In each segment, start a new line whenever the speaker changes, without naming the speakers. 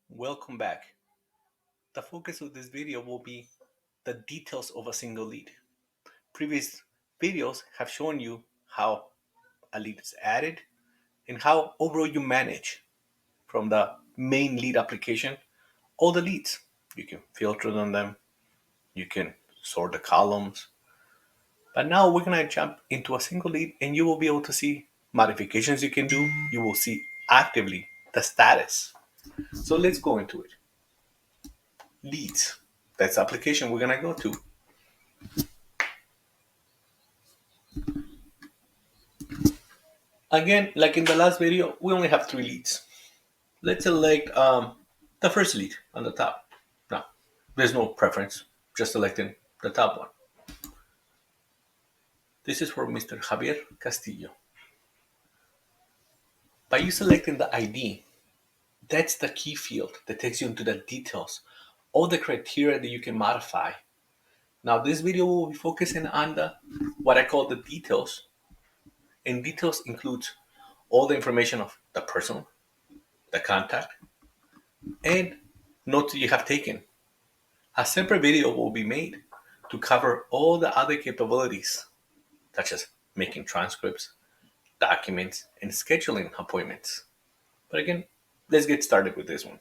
Welcome back. The focus of this video will be the details of a single lead. Previous videos have shown you how a lead is added and how overall you manage from the main lead application all the leads. You can filter on them, you can sort the columns. But now we're going to jump into a single lead and you will be able to see modifications you can do. You will see actively the status. So let's go into it. Leads. That's the application we're going to go to. Again, like in the last video, we only have three leads. Let's select the first lead on the top. Now, there's no preference, just selecting the top one. This is for Mr. Javier Castillo. By you selecting the ID, that's the key field that takes you into the details, all the criteria that you can modify. Now, this video will be focusing on the what I call the details, and details includes all the information of the person, the contact, and notes you have taken. A separate video will be made to cover all the other capabilities, such as making transcripts, documents, and scheduling appointments. But again, let's get started with this one.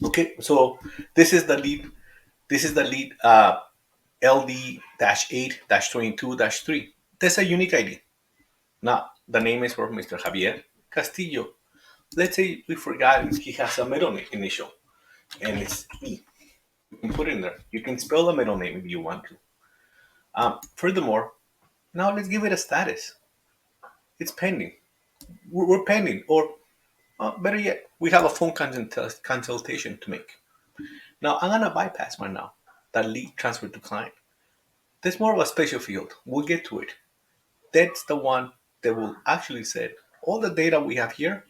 Okay, so this is the lead. This is the lead LD-8-22-3. That's a unique ID. Now, the name is for Mr. Javier Castillo. Let's say we forgot he has a middle initial, and it's E. You can put it in there. You can spell the middle name if you want to. Furthermore, now let's give it a status. It's pending. We're pending, or better yet, we have a phone consultation to make. Now I'm gonna bypass one now. That lead transfer to client. There's more of a special field. We'll get to it. That's the one that will actually say all the data we have here.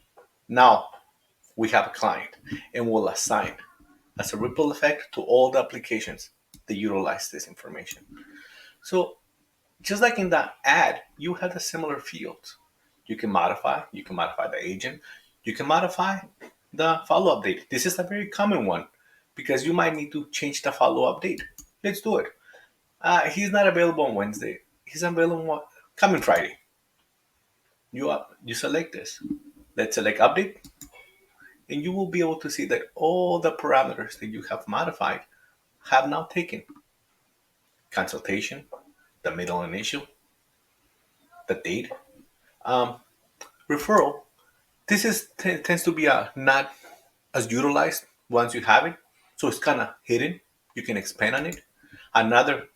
Now we have a client, and we'll assign as a ripple effect to all the applications that utilize this information. So just like in the ad, you have a similar fields. You can modify the agent, you can modify the follow-up date. This is a very common one because you might need to change the follow-up date. Let's do it. He's not available on Wednesday. He's available coming Friday. You select this. Let's select update, and you will be able to see that all the parameters that you have modified have now taken. Consultation, the middle initial, the date, referral. This tends to be not as utilized once you have it, so it's kind of hidden. You can expand on it. Another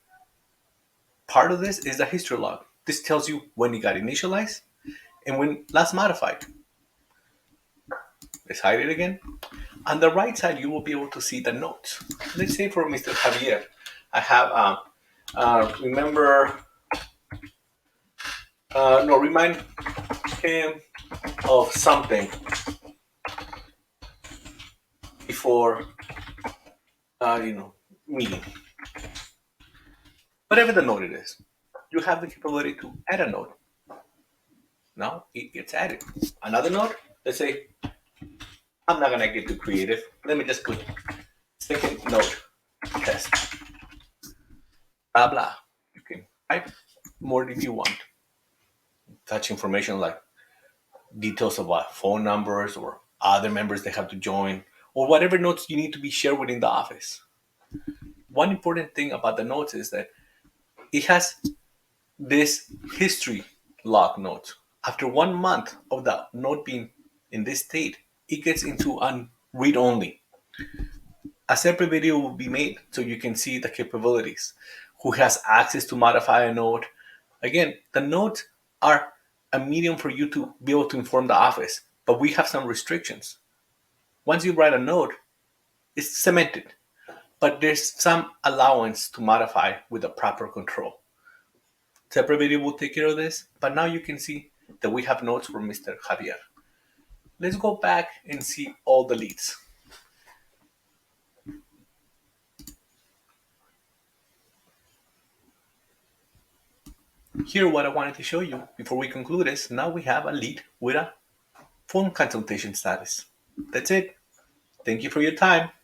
part of this is the history log. This tells you when it got initialized and when last modified. Let's hide it again. On the right side, you will be able to see the notes. Let's say for Mr. Javier, I have remind him of something before meeting. Whatever the note it is, you have the capability to add a note. Now it gets added. Another note, let's say, I'm not gonna get too creative. Let me just put second note test. Blah blah. You can type more if you want. Touch information like details about phone numbers or other members they have to join, or whatever notes you need to be shared within the office. One important thing about the notes is that it has this history log note. After 1 month of the note being in this state, it gets into read only. A separate video will be made so you can see the capabilities, who has access to modify a note. Again, the notes are a medium for you to be able to inform the office, but we have some restrictions. Once you write a note, it's cemented, but there's some allowance to modify with the proper control. Separate video will take care of this, but now you can see that we have notes from Mr. Javier. Let's go back and see all the leads. Here, what I wanted to show you before we conclude is now we have a lead with a phone consultation status. That's it. Thank you for your time.